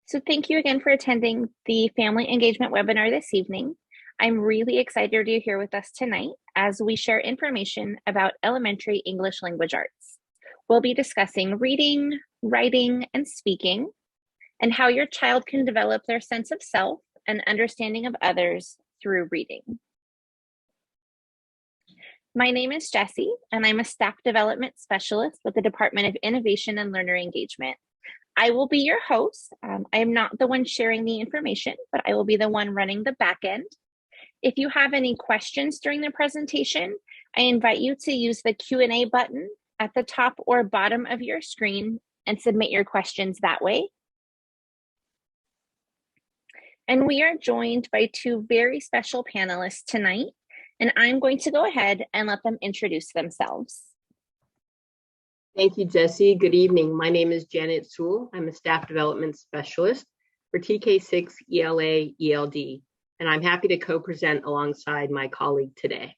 So thank you again for attending the Family Engagement webinar this evening. I'm really excited you're here with us tonight as we share information about elementary English language arts. We'll be discussing reading, writing, and speaking, and how your child can develop their sense of self and understanding of others through reading. My name is Jessie, and I'm a staff development specialist with the Department of Innovation and Learner Engagement. I will be your host. I am not the one sharing the information, but I will be the one running the back end. If you have any questions during the presentation, I invite you to use the Q&A button at the top or bottom of your screen and submit your questions that way. And we are joined by two very special panelists tonight, and I'm going to go ahead and let them introduce themselves. Thank you, Jessie. Good evening. My name is Janet Sewell. I'm a staff development specialist for TK6 ELA ELD, and I'm happy to co-present alongside my colleague today.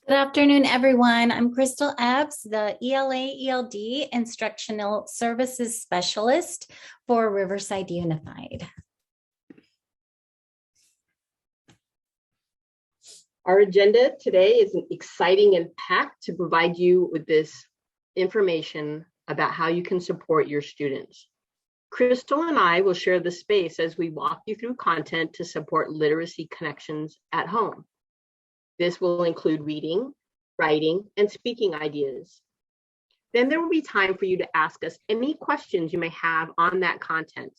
Good afternoon, everyone. I'm Crystal Ebbs, the ELA ELD Instructional Services Specialist for Riverside Unified. Our agenda today is exciting and packed to provide you with this information about how you can support your students. Crystal and I will share the space as we walk you through content to support literacy connections at home. This will include reading, writing, and speaking ideas. Then there will be time for you to ask us any questions you may have on that content.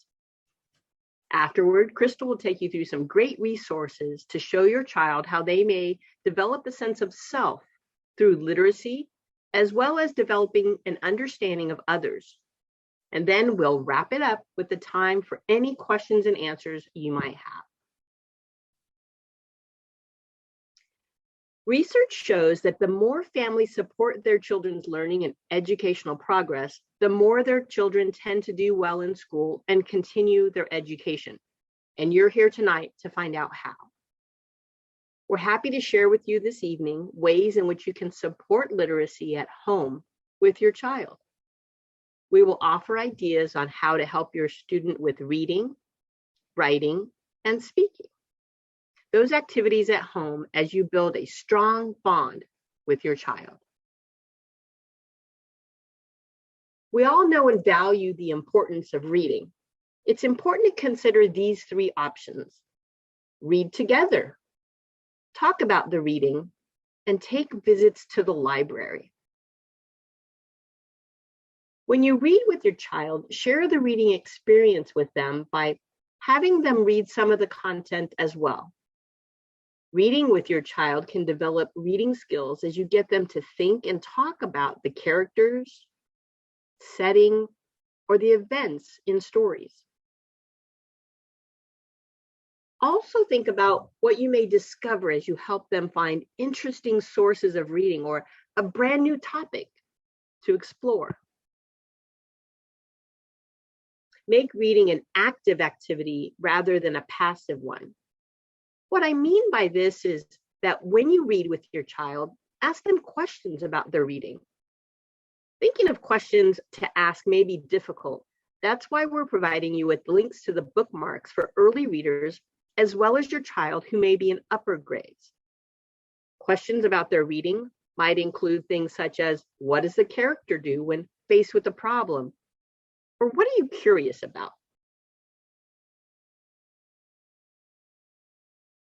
Afterward, Crystal will take you through some great resources to show your child how they may develop a sense of self through literacy, as well as developing an understanding of others. And then we'll wrap it up with the time for any questions and answers you might have. Research shows that the more families support their children's learning and educational progress, the more their children tend to do well in school and continue their education. And you're here tonight to find out how. We're happy to share with you this evening ways in which you can support literacy at home with your child. We will offer ideas on how to help your student with reading, writing, and speaking. Those activities at home as you build a strong bond with your child. We all know and value the importance of reading. It's important to consider these three options. Read together, talk about the reading, and take visits to the library. When you read with your child, share the reading experience with them by having them read some of the content as well. Reading with your child can develop reading skills as you get them to think and talk about the characters, setting, or the events in stories. Also think about what you may discover as you help them find interesting sources of reading or a brand new topic to explore. Make reading an active activity rather than a passive one. What I mean by this is that when you read with your child, ask them questions about their reading. Thinking of questions to ask may be difficult. That's why we're providing you with links to the bookmarks for early readers, as well as your child who may be in upper grades. Questions about their reading might include things such as, what does the character do when faced with a problem? Or what are you curious about?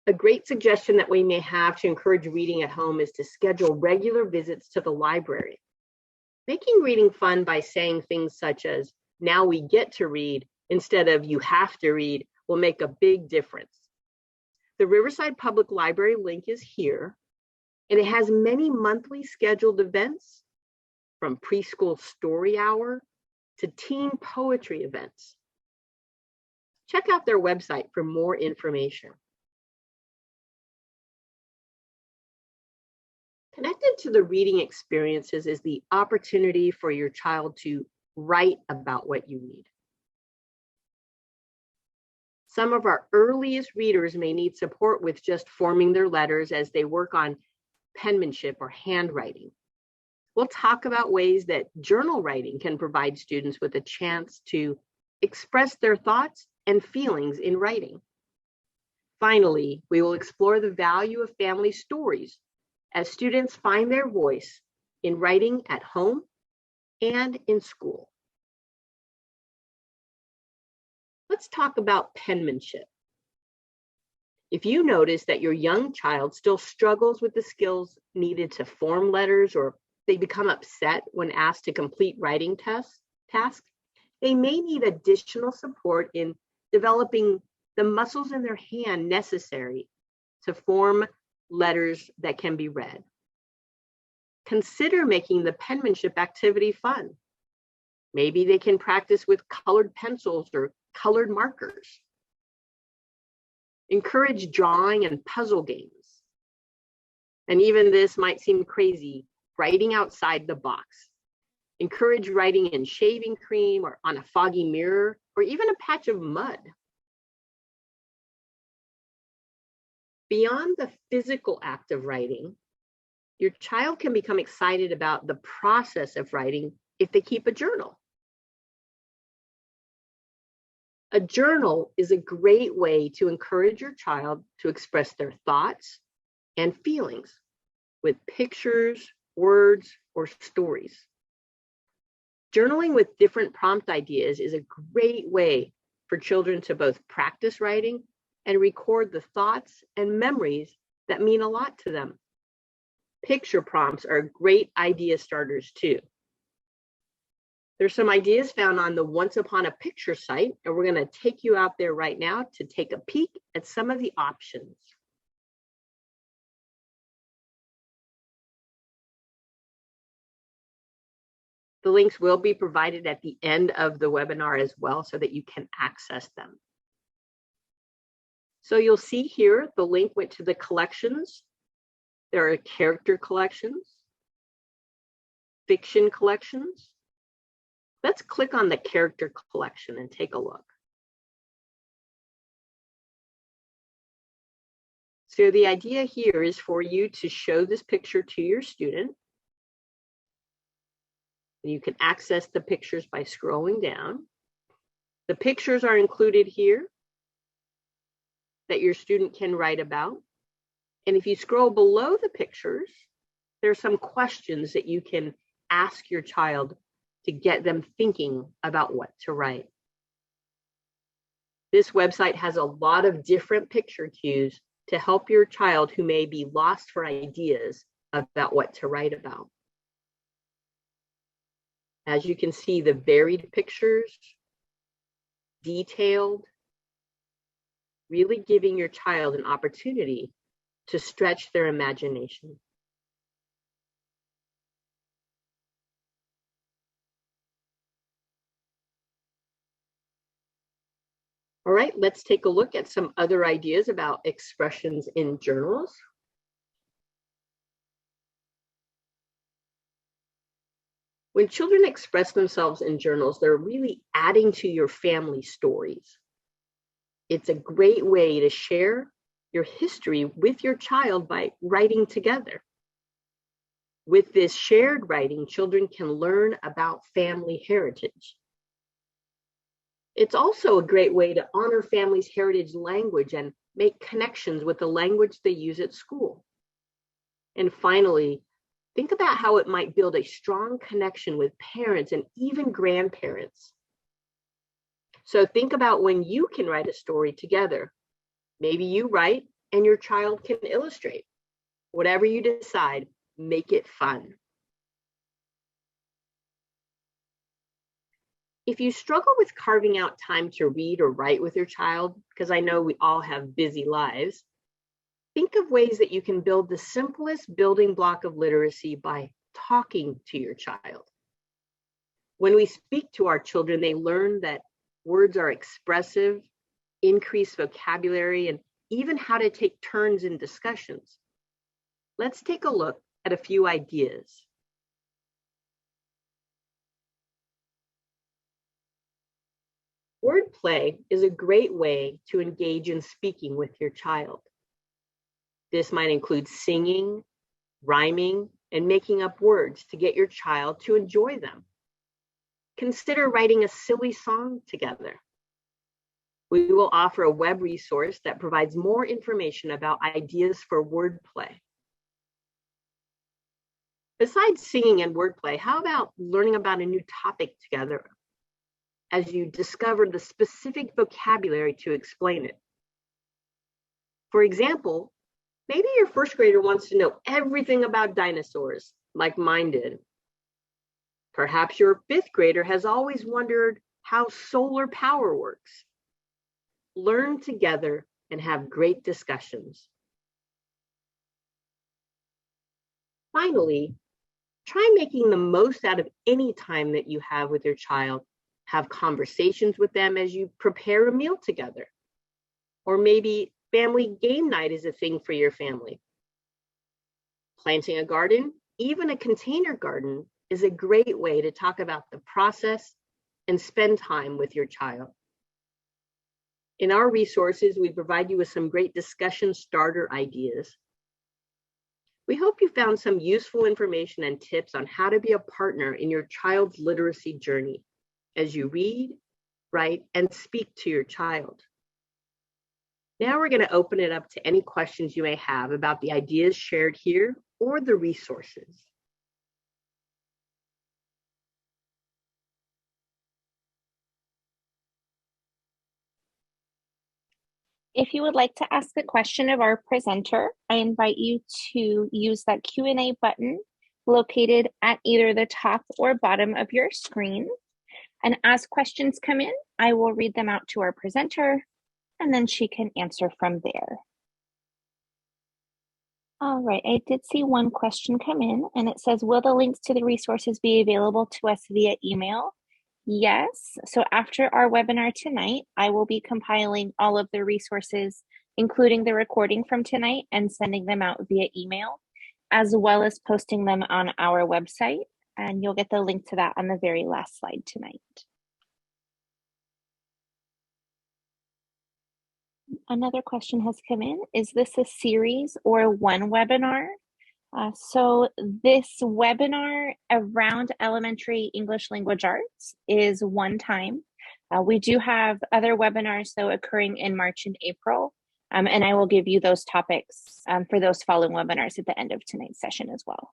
A great suggestion that we may have to encourage reading at home is to schedule regular visits to the library. Making reading fun by saying things such as, now we get to read, instead of you have to read, will make a big difference. The Riverside Public Library link is here, and it has many monthly scheduled events, from preschool story hour to teen poetry events. Check out their website for more information. Connected to the reading experiences is the opportunity for your child to write about what you read. Some of our earliest readers may need support with just forming their letters as they work on penmanship or handwriting. We'll talk about ways that journal writing can provide students with a chance to express their thoughts and feelings in writing. Finally, we will explore the value of family stories as students find their voice in writing at home and in school. Let's talk about penmanship. If you notice that your young child still struggles with the skills needed to form letters, or they become upset when asked to complete writing tasks, they may need additional support in developing the muscles in their hand necessary to form letters that can be read. Consider making the penmanship activity fun. Maybe they can practice with colored pencils or colored markers. Encourage drawing and puzzle games. And even this might seem crazy, writing outside the box. Encourage writing in shaving cream or on a foggy mirror or even a patch of mud. Beyond the physical act of writing, your child can become excited about the process of writing if they keep a journal. A journal is a great way to encourage your child to express their thoughts and feelings with pictures, words, or stories. Journaling with different prompt ideas is a great way for children to both practice writing and record the thoughts and memories that mean a lot to them. Picture prompts are great idea starters too. There's some ideas found on the Once Upon a Picture site, and we're going to take you out there right now to take a peek at some of the options. The links will be provided at the end of the webinar as well so that you can access them. So you'll see here, the link went to the collections. There are character collections, fiction collections. Let's click on the character collection and take a look. So the idea here is for you to show this picture to your student. You can access the pictures by scrolling down. The pictures are included here that your student can write about. And if you scroll below the pictures, there are some questions that you can ask your child to get them thinking about what to write. This website has a lot of different picture cues to help your child who may be lost for ideas about what to write about. As you can see, the varied pictures, detailed, really giving your child an opportunity to stretch their imagination. All right, let's take a look at some other ideas about expressions in journals. When children express themselves in journals, they're really adding to your family stories. It's a great way to share your history with your child by writing together. With this shared writing, children can learn about family heritage. It's also a great way to honor family's heritage language and make connections with the language they use at school. And finally, think about how it might build a strong connection with parents and even grandparents. So think about when you can write a story together. Maybe you write and your child can illustrate. Whatever you decide, make it fun. If you struggle with carving out time to read or write with your child, because I know we all have busy lives, think of ways that you can build the simplest building block of literacy by talking to your child. When we speak to our children, they learn that words are expressive, increase vocabulary, and even how to take turns in discussions. Let's take a look at a few ideas. Wordplay is a great way to engage in speaking with your child. This might include singing, rhyming, and making up words to get your child to enjoy them. consider writing a silly song together. We will offer a web resource that provides more information about ideas for wordplay. Besides singing and wordplay, how about learning about a new topic together as you discover the specific vocabulary to explain it? For example, maybe your first grader wants to know everything about dinosaurs, like mine did. Perhaps your fifth grader has always wondered how solar power works. Learn together and have great discussions. Finally, try making the most out of any time that you have with your child. Have conversations with them as you prepare a meal together. Or maybe family game night is a thing for your family. Planting a garden, even a container garden, is a great way to talk about the process and spend time with your child. In our resources, we provide you with some great discussion starter ideas. We hope you found some useful information and tips on how to be a partner in your child's literacy journey as you read, write, and speak to your child. Now we're going to open it up to any questions you may have about the ideas shared here or the resources. If you would like to ask a question of our presenter, I invite you to use that Q&A button located at either the top or bottom of your screen. And as questions come in, I will read them out to our presenter, and then she can answer from there. All right, I did see one question come in, and it says, will the links to the resources be available to us via email? Yes, so after our webinar tonight, I will be compiling all of the resources, including the recording from tonight, and sending them out via email, as well as posting them on our website. And you'll get the link to that on the very last slide tonight. Another question has come in. Is this a series or one webinar? So this webinar around elementary English language arts is one time. We do have other webinars though occurring in March and April, and I will give you those topics for those following webinars at the end of tonight's session as well.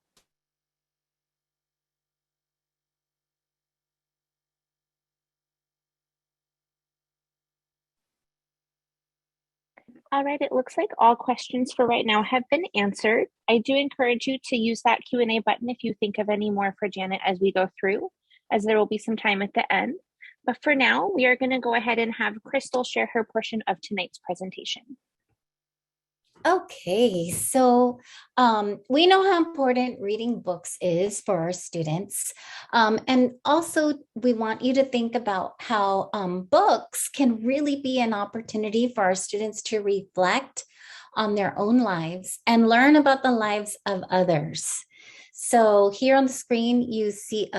All right, it looks like all questions for right now have been answered. I do encourage you to use that Q&A button if you think of any more for Janet as we go through, as there will be some time at the end. But for now, we are going to go ahead and have Crystal share her portion of tonight's presentation. Okay, so we know how important reading books is for our students. And also we want you to think about how books can really be an opportunity for our students to reflect on their own lives and learn about the lives of others. So here on the screen, you see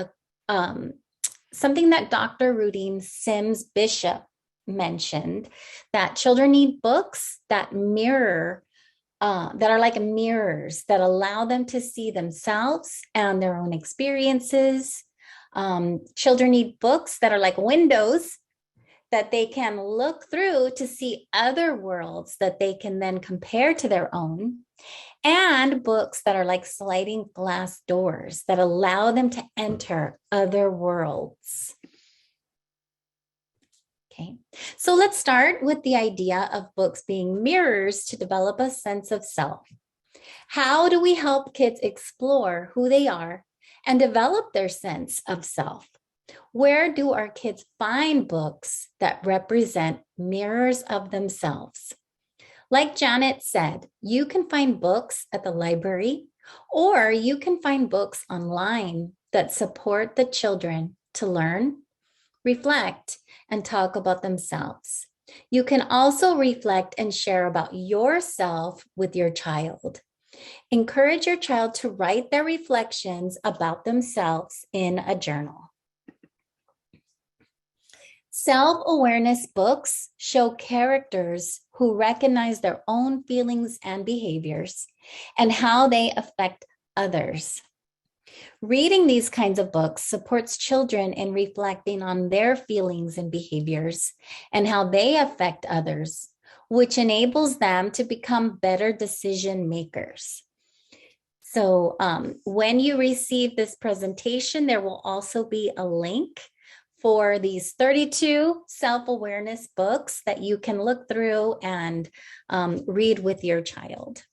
something that Dr. Rudine Sims Bishop mentioned, that children need books that mirror that are like mirrors that allow them to see themselves and their own experiences. Children need books that are like windows that they can look through to see other worlds that they can then compare to their own, and books that are like sliding glass doors that allow them to enter other worlds. Okay, so let's start with the idea of books being mirrors to develop a sense of self. How do we help kids explore who they are and develop their sense of self? Where do our kids find books that represent mirrors of themselves? Like Janet said, you can find books at the library, or you can find books online that support the children to learn, reflect, and talk about themselves. You can also reflect and share about yourself with your child. Encourage your child to write their reflections about themselves in a journal. Self-awareness books show characters who recognize their own feelings and behaviors and how they affect others. Reading these kinds of books supports children in reflecting on their feelings and behaviors and how they affect others, which enables them to become better decision makers. So when you receive this presentation, there will also be a link for these 32 self-awareness books that you can look through and read with your child.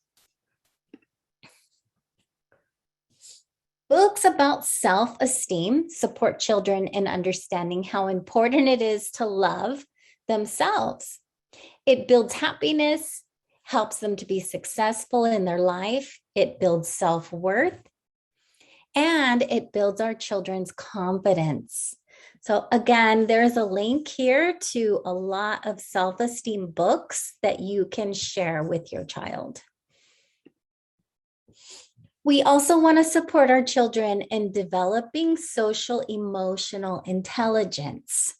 Books about self-esteem support children in understanding how important it is to love themselves. It builds happiness, helps them to be successful in their life. It builds self-worth, and it builds our children's confidence. So again, there's a link here to a lot of self-esteem books that you can share with your child. We also want to support our children in developing social emotional intelligence.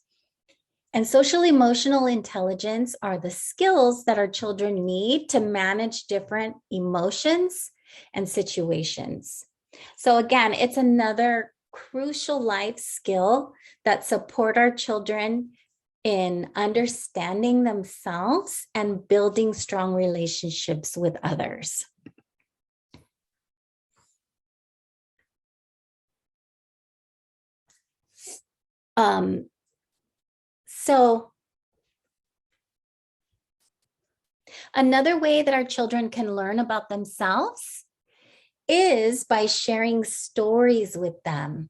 And social emotional intelligence are the skills that our children need to manage different emotions and situations. So again, it's another crucial life skill that support our children in understanding themselves and building strong relationships with others. So another way that our children can learn about themselves is by sharing stories with them.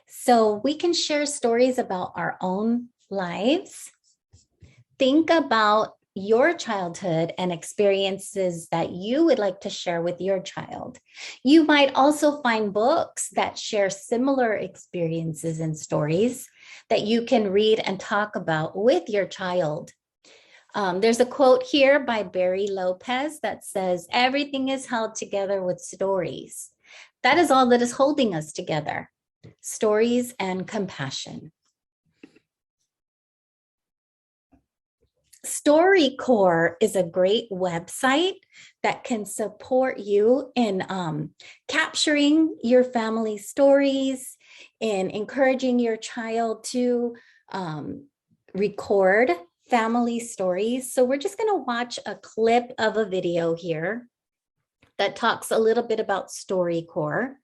So we can share stories about our own lives. Think about your childhood and experiences that you would like to share with your child. You might also find books that share similar experiences and stories that you can read and talk about with your child. There's a quote here by Barry Lopez that says, "Everything is held together with stories." That is all that is holding us together, stories and compassion. StoryCorps is a great website that can support you in capturing your family stories, in encouraging your child to record family stories. So we're just going to watch a clip of a video here that talks a little bit about StoryCorps.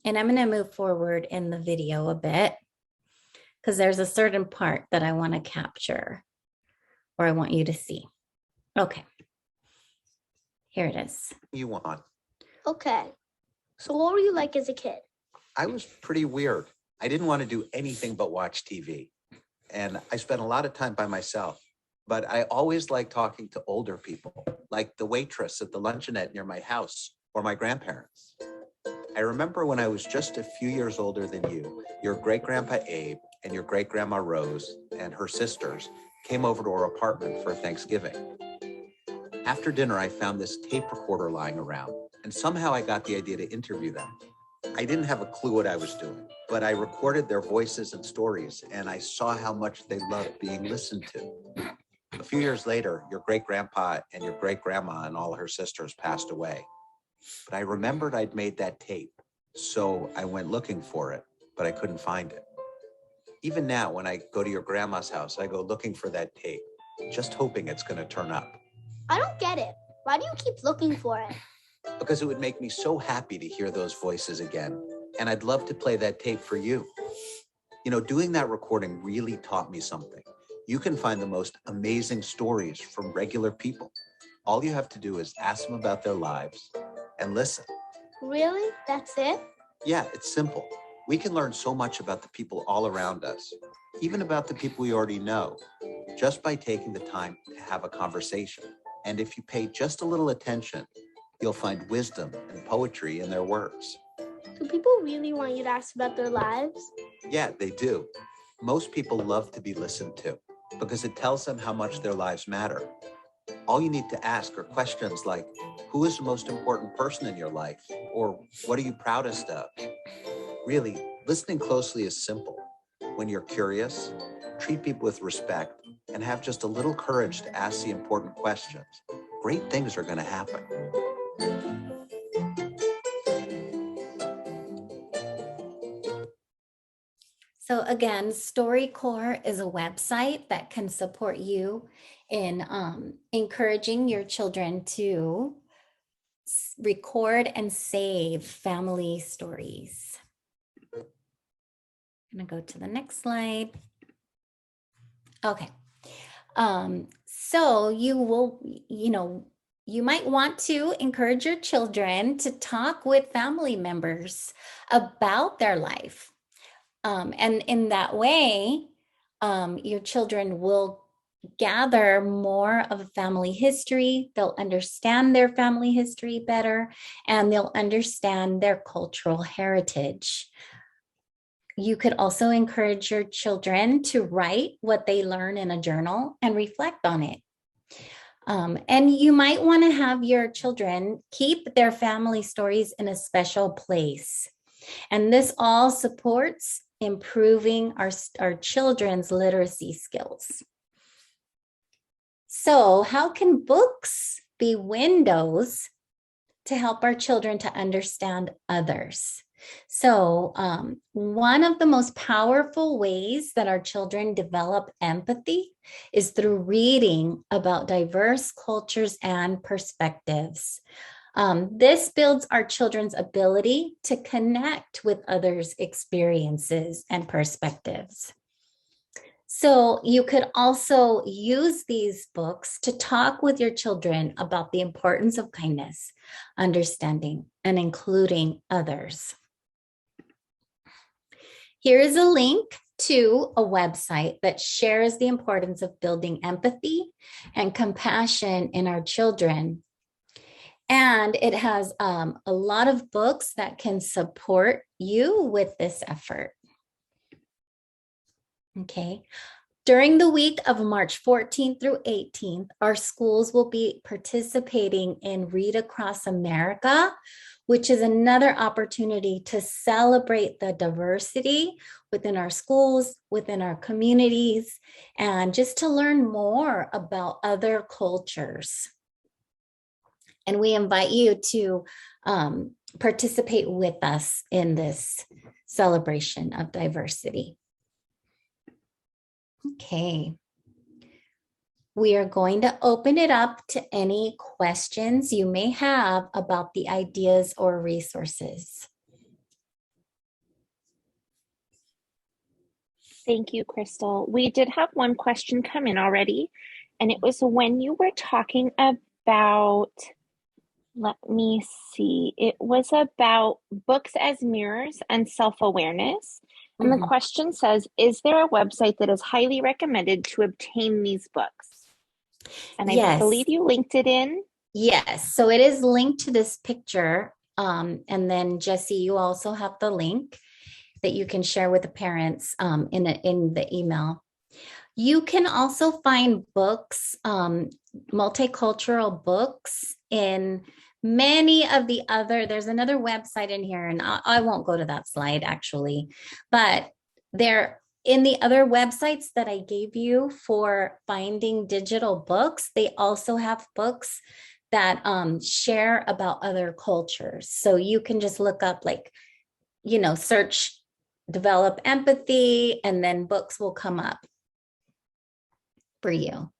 And I'm going to move forward in the video a bit because there's a certain part that I want to capture or I want you to see. Okay. Here it is. You want? Okay. So what were you like as a kid? I was pretty weird. I didn't want to do anything but watch TV. And I spent a lot of time by myself. But I always liked talking to older people, like the waitress at the luncheonette near my house or my grandparents. I remember when I was just a few years older than you, your great-grandpa Abe and your great-grandma Rose and her sisters came over to our apartment for Thanksgiving. After dinner, I found this tape recorder lying around, and somehow I got the idea to interview them. I didn't have a clue what I was doing, but I recorded their voices and stories, and I saw how much they loved being listened to. A few years later, your great-grandpa and your great-grandma and all her sisters passed away. But I remembered I'd made that tape, so I went looking for it, but I couldn't find it. Even now, when I go to your grandma's house, I go looking for that tape, just hoping it's going to turn up. I don't get it. Why do you keep looking for it? Because it would make me so happy to hear those voices again, and I'd love to play that tape for you. You know, doing that recording really taught me something. You can find the most amazing stories from regular people. All you have to do is ask them about their lives and listen. Really? That's it? Yeah, it's simple. We can learn so much about the people all around us, even about the people we already know, just by taking the time to have a conversation. And if you pay just a little attention, you'll find wisdom and poetry in their words. Do people really want you to ask about their lives? Yeah, they do. Most people love to be listened to because it tells them how much their lives matter. All you need to ask are questions like, who is the most important person in your life? Or what are you proudest of? Really, listening closely is simple. When you're curious, treat people with respect, and have just a little courage to ask the important questions, great things are going to happen. So again, StoryCorps is a website that can support you in encouraging your children to record and save family stories. I'm going to go to the next slide. Okay. So you might want to encourage your children to talk with family members about their life. And in that way, your children will gather more of a family history. They'll understand their family history better, and they'll understand their cultural heritage. You could also encourage your children to write what they learn in a journal and reflect on it. And you might want to have your children keep their family stories in a special place. And this all supports improving our children's literacy skills. So how can books be windows to help our children to understand others? So one of the most powerful ways that our children develop empathy is through reading about diverse cultures and perspectives. This builds our children's ability to connect with others' experiences and perspectives. So you could also use these books to talk with your children about the importance of kindness, understanding, and including others. Here is a link to a website that shares the importance of building empathy and compassion in our children. And it has a lot of books that can support you with this effort. Okay. During the week of March 14th through 18th, our schools will be participating in Read Across America, which is another opportunity to celebrate the diversity within our schools, within our communities, and just to learn more about other cultures. And we invite you to participate with us in this celebration of diversity. Okay. We are going to open it up to any questions you may have about the ideas or resources. Thank you, Crystal. We did have one question come in already, and it was when you were talking about, let me see, it was about books as mirrors and self-awareness. And the question says, is there a website that is highly recommended to obtain these books? And I believe you linked it in. Yes, so it is linked to this picture. And then Jessie, you also have the link that you can share with the parents in the email. You can also find books, multicultural books in many of the other, there's another website in here, and I won't go to that slide actually, but there in the other websites that I gave you for finding digital books, they also have books that share about other cultures. So you can just look up, like, search develop empathy, and then books will come up for you.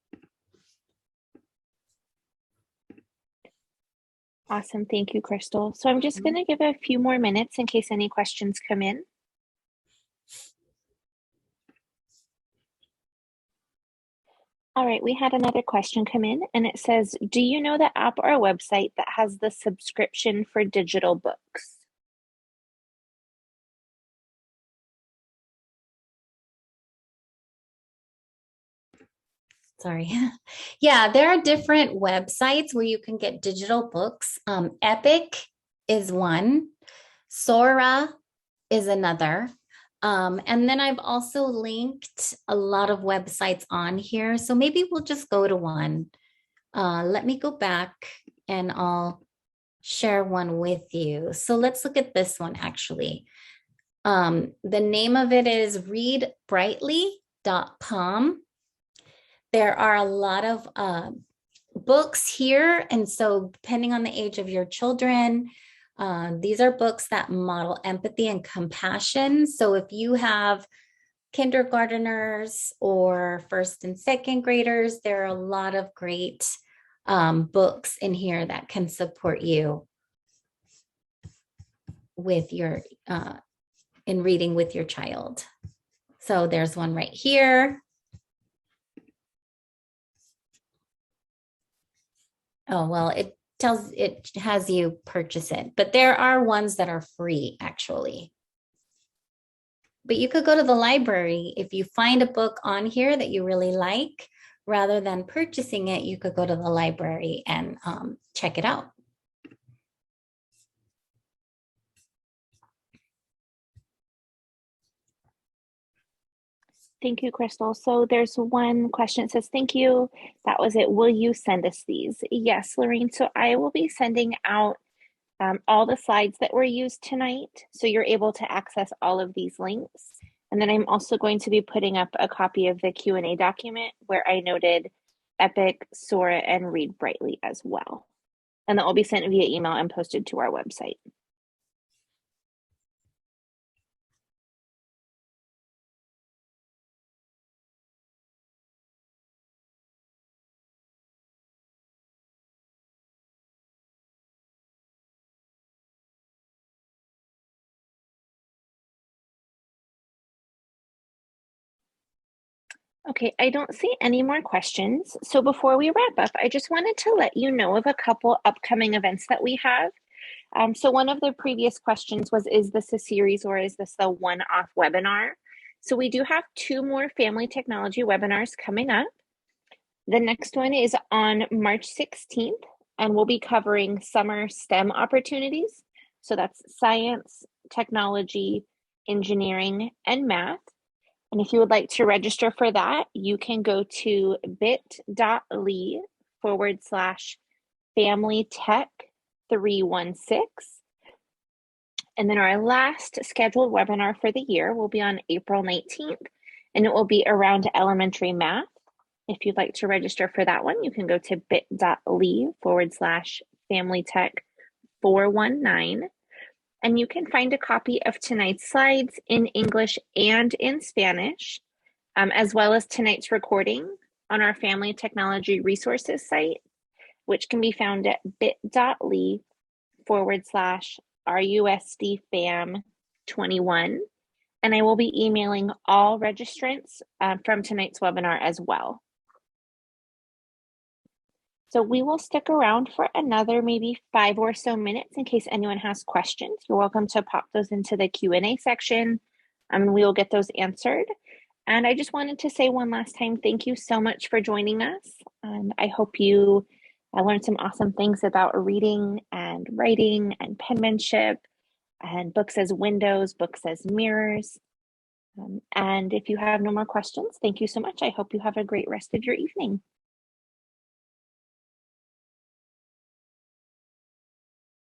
Awesome. Thank you, Crystal. So I'm just going to give a few more minutes in case any questions come in. All right, we had another question come in, and it says, do you know the app or a website that has the subscription for digital books? Sorry. Yeah, there are different websites where you can get digital books. Epic is one. Sora is another. And then I've also linked a lot of websites on here. So maybe we'll just go to one. Let me go back and I'll share one with you. So let's look at this one actually. The name of it is ReadBrightly.com. There are a lot of books here. And so depending on the age of your children, these are books that model empathy and compassion. So if you have kindergarteners or first and second graders, there are a lot of great books in here that can support you with your in reading with your child. So there's one right here. Oh, well, it has you purchase it, but there are ones that are free actually. But you could go to the library. If you find a book on here that you really like, rather than purchasing it, you could go to the library and check it out. Thank you, Crystal. So there's one question that says, thank you. That was it. Will you send us these? Yes, Lorraine. So I will be sending out all the slides that were used tonight. So you're able to access all of these links. And then I'm also going to be putting up a copy of the Q&A document where I noted Epic, Sora, and ReadBrightly as well. And that will be sent via email and posted to our website. Okay, I don't see any more questions. So before we wrap up, I just wanted to let you know of a couple upcoming events that we have. So one of the previous questions was, is this a series or is this a one-off webinar? So we do have 2 more family technology webinars coming up. The next one is on March 16th, and we'll be covering summer STEM opportunities. So that's science, technology, engineering, and math. And if you would like to register for that, you can go to bit.ly/FamilyTech316. And then our last scheduled webinar for the year will be on April 19th, and it will be around elementary math. If you'd like to register for that one, you can go to bit.ly/FamilyTech419. And you can find a copy of tonight's slides in English and in Spanish, as well as tonight's recording on our Family Technology Resources site, which can be found at bit.ly/RUSDFam21. And I will be emailing all registrants from tonight's webinar as well. So we will stick around for another maybe 5 or so minutes in case anyone has questions. You're welcome to pop those into the Q&A section, and we will get those answered. And I just wanted to say one last time, thank you so much for joining us. I hope you learned some awesome things about reading and writing and penmanship and books as windows, books as mirrors. And if you have no more questions, thank you so much. I hope you have a great rest of your evening.